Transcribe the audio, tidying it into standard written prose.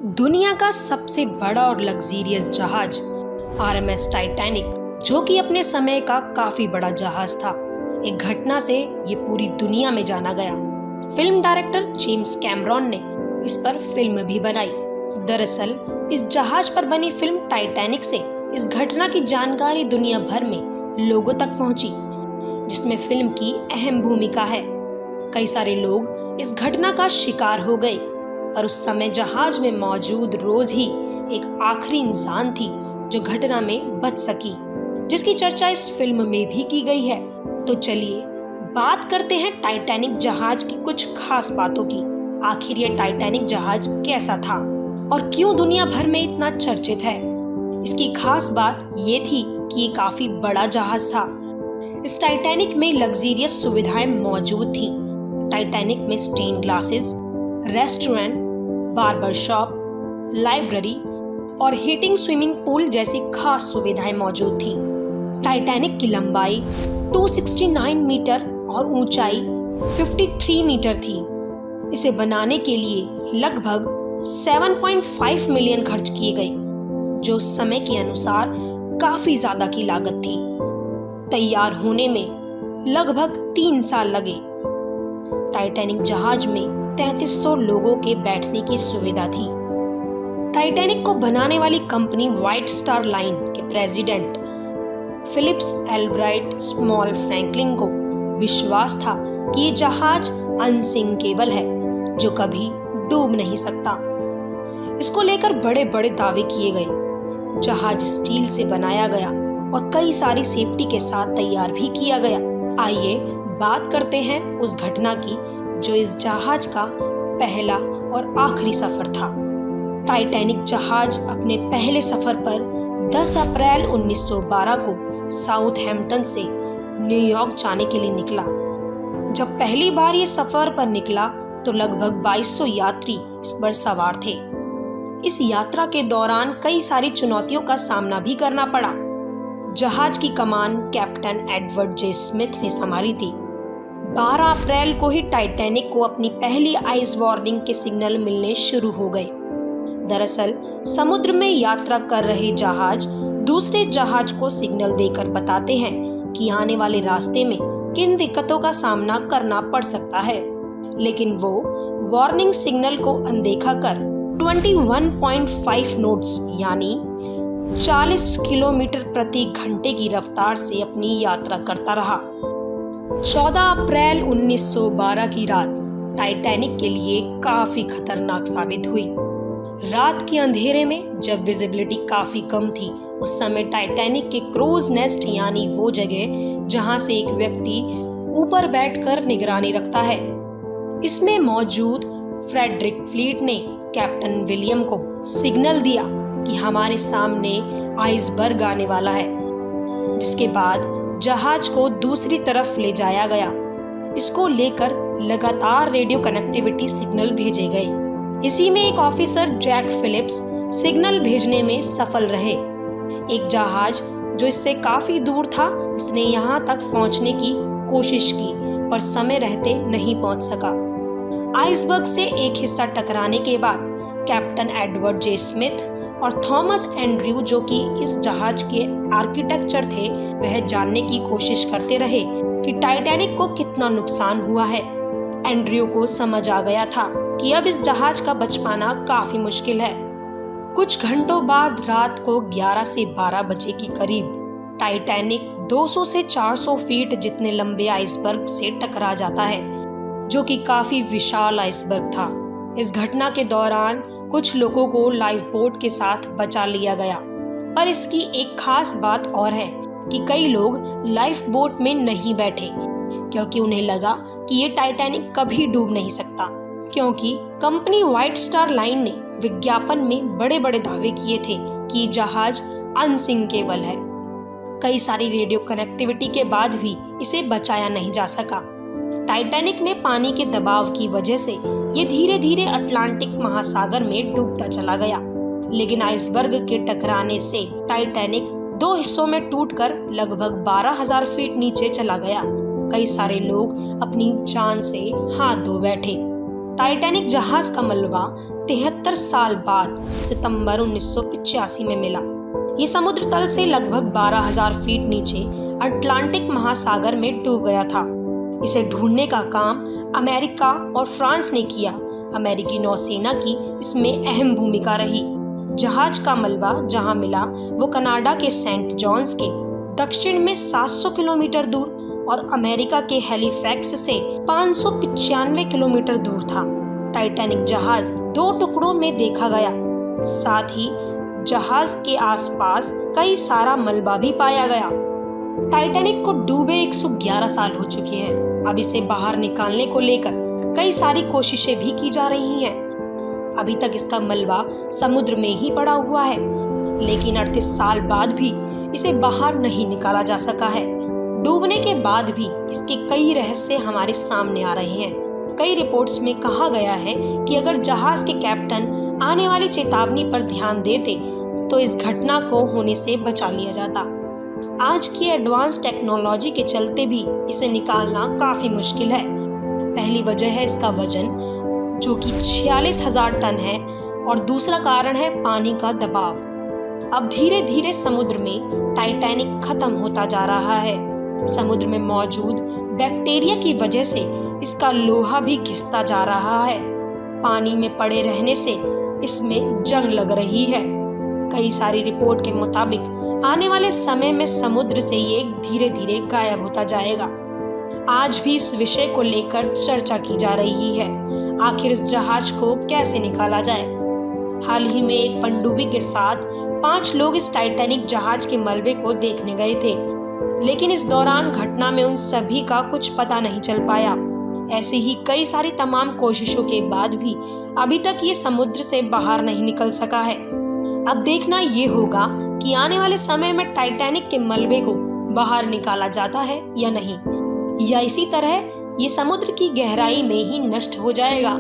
दुनिया का सबसे बड़ा और लग्जरियस जहाज आरएमएस टाइटैनिक, जो कि अपने समय का काफी बड़ा जहाज था, एक घटना से ये पूरी दुनिया में जाना गया। फिल्म डायरेक्टर जेम्स कैमरॉन ने इस पर फिल्म भी बनाई। दरअसल इस जहाज पर बनी फिल्म टाइटैनिक से इस घटना की जानकारी दुनिया भर में लोगों तक पहुंची, जिसमें फिल्म की अहम भूमिका है। कई सारे लोग इस घटना का शिकार हो गए और उस समय जहाज में मौजूद रोज ही एक आखिरी इंसान थी जो घटना में बच सकी, जिसकी चर्चा इस फिल्म में भी की गई है। तो चलिए बात करते हैं टाइटैनिक जहाज की कुछ खास बातों की। आखिर ये टाइटैनिक जहाज कैसा था और क्यों दुनिया भर में इतना चर्चित है। इसकी खास बात ये थी कि ये काफी बड़ा जहाज था। इस टाइटैनिक में लग्जरियस सुविधाएं मौजूद थीं। टाइटैनिक में stained glasses, restaurant, barber shop, library और हीटिंग स्विमिंग पूल जैसी खास सुविधाएं मौजूद थीं। टाइटैनिक की लंबाई 269 मीटर और ऊंचाई 53 मीटर थी। इसे बनाने के लिए लगभग 7.5 मिलियन खर्च किए गए, जो समय के अनुसार काफी ज्यादा की लागत थी। तैयार होने में लगभग 3 साल लगे। टाइटैनिक जहाज में 3300 लोगों के बैठने की सुविधा थी। टाइटैनिक को बनाने वाली कंपनी व्हाइट स्टार लाइन के president Phillips Albright Small Franklin को विश्वास था कि ये जहाज अनसिंकेबल है, जो कभी डूब नहीं सकता। इसको लेकर बड़े बड़े दावे किए गए। जहाज स्टील से बनाया गया और कई सारी सेफ्टी के साथ तैयार भी किया गया। आइए बात करते हैं उस घटना की जो इस जहाज का पहला और आखिरी सफर था। टाइटैनिक जहाज अपने पहले सफर पर 10 अप्रैल 1912 को साउथहैम्पटन से न्यूयॉर्क जाने के लिए निकला। जब पहली बार ये सफर पर निकला तो लगभग 2200 यात्री इस पर सवार थे। इस यात्रा के दौरान कई सारी चुनौतियों का सामना भी करना पड़ा। जहाज की कमान कैप्टन एडवर्ड जे स्मिथ ने संभाली थी। 12 अप्रैल को ही टाइटैनिक को अपनी पहली आइस वार्निंग के सिग्नल मिलने शुरू हो गए। दरअसल समुद्र में यात्रा कर रहे जहाज दूसरे जहाज को सिग्नल देकर बताते हैं कि आने वाले रास्ते में किन दिक्कतों का सामना करना पड़ सकता है, लेकिन वो वार्निंग सिग्नल को अनदेखा कर 21.5 नोट्स यानी 40 किलोमीटर प्रति घंटे की रफ्तार से अपनी यात्रा करता रहा। 14 अप्रैल 1912 की रात टाइटैनिक के लिए काफी खतरनाक साबित हुई। रात के अंधेरे में जब विजिबिलिटी काफी कम थी, उस समय टाइटैनिक के क्रूज नेस्ट यानी वो जगह जहां से एक व्यक्ति ऊपर बैठकर निगरानी रखता है, इसमें मौजूद फ्रेडरिक फ्लीट ने कैप्टन विलियम को सिग्नल दिया कि हमारे सामने आइसबर्ग आने वाला है, जिसके बाद जहाज को दूसरी तरफ ले जाया गया। इसको लेकर लगातार रेडियो कनेक्टिविटी सिग्नल भेजे गए। इसी में एक ऑफिसर जैक फिलिप्स सिग्नल भेजने में सफल रहे। एक जहाज जो इससे काफी दूर था, उसने यहाँ तक पहुँचने की कोशिश की, पर समय रहते नहीं पहुँच सका। आइसबर्ग से एक हिस्सा टकराने के बाद कैप्टन एडवर्ड जे स्मिथ और थॉमस एंड्रयू, जो कि इस जहाज के आर्किटेक्चर थे, वह जानने की कोशिश करते रहे कि टाइटैनिक को कितना नुकसान हुआ है। एंड्रयू को समझ आ गया था कि अब इस जहाज का बच पाना काफी मुश्किल है। कुछ घंटों बाद रात को 11 से 12 बजे के करीब टाइटैनिक 200 से 400 फीट जितने लंबे आइसबर्ग से टकरा जाता है, जो कि काफी विशाल आइसबर्ग था। इस घटना के दौरान कुछ लोगों को लाइफ बोट के साथ बचा लिया गया, पर इसकी एक खास बात और है कि कई लोग लाइफ बोट में नहीं बैठे, क्योंकि उन्हें लगा कि ये टाइटैनिक कभी डूब नहीं सकता, क्योंकि कंपनी व्हाइट स्टार लाइन ने विज्ञापन में बड़े बड़े दावे किए थे कि जहाज अनसिंकेबल है। कई सारी रेडियो कनेक्टिविटी के बाद भी इसे बचाया नहीं जा सका। टाइटैनिक में पानी के दबाव की वजह से ये धीरे धीरे अटलांटिक महासागर में डूबता चला गया, लेकिन आइसबर्ग के टकराने से टाइटैनिक 2 हिस्सों में टूटकर लगभग 12,000 फीट नीचे चला गया। कई सारे लोग अपनी जान से हाथ धो बैठे। टाइटैनिक जहाज का मलबा 73 साल बाद सितंबर 1985 में मिला। ये समुद्र तल से लगभग 12,000 फीट नीचे अटलांटिक महासागर में डूब गया था। इसे ढूंढने का काम अमेरिका और फ्रांस ने किया। अमेरिकी नौसेना की इसमें अहम भूमिका रही। जहाज का मलबा जहां मिला वो कनाडा के सेंट जॉन्स के दक्षिण में 700 किलोमीटर दूर और अमेरिका के हैलिफैक्स से 595 किलोमीटर दूर था। टाइटैनिक जहाज 2 टुकड़ों में देखा गया। साथ ही जहाज के आसपास कई सारा मलबा भी पाया गया। टाइटैनिक को डूबे 111 साल हो चुके हैं। अब इसे बाहर निकालने को लेकर कई सारी कोशिशें भी की जा रही हैं। अभी तक इसका मलबा समुद्र में ही पड़ा हुआ है, लेकिन 38 साल बाद भी इसे बाहर नहीं निकाला जा सका है। डूबने के बाद भी इसके कई रहस्य हमारे सामने आ रहे हैं। कई रिपोर्ट्स में कहा गया है कि अगर जहाज के कैप्टन आने वाली चेतावनी पर ध्यान देते तो इस घटना को होने से बचा लिया जाता। आज की एडवांस टेक्नोलॉजी के चलते भी इसे निकालना काफी मुश्किल है। पहली वजह है इसका वजन, जो कि 46,000 टन है, और दूसरा कारण है पानी का दबाव। अब धीरे धीरे समुद्र में टाइटैनिक खत्म होता जा रहा है। समुद्र में मौजूद बैक्टीरिया की वजह से इसका लोहा भी घिसता जा रहा है। पानी में पड़े रहने से इसमें जंग लग रही है। कई सारी रिपोर्ट के मुताबिक आने वाले समय में समुद्र से ये धीरे धीरे गायब होता जाएगा। आज भी इस विषय को लेकर चर्चा की जा रही है। आखिर इस जहाज को कैसे निकाला जाए? हाल ही में एक पनडुब्बी के साथ 5 लोग इस टाइटैनिक जहाज के मलबे को देखने गए थे, लेकिन इस दौरान घटना में उन सभी का कुछ पता नहीं चल पाया। ऐसे ही कई सारी तमाम कोशिशों के बाद भी अभी तक ये समुद्र से बाहर नहीं निकल सका है। अब देखना ये होगा कि आने वाले समय में टाइटैनिक के मलबे को बाहर निकाला जाता है या नहीं, या इसी तरह ये समुद्र की गहराई में ही नष्ट हो जाएगा।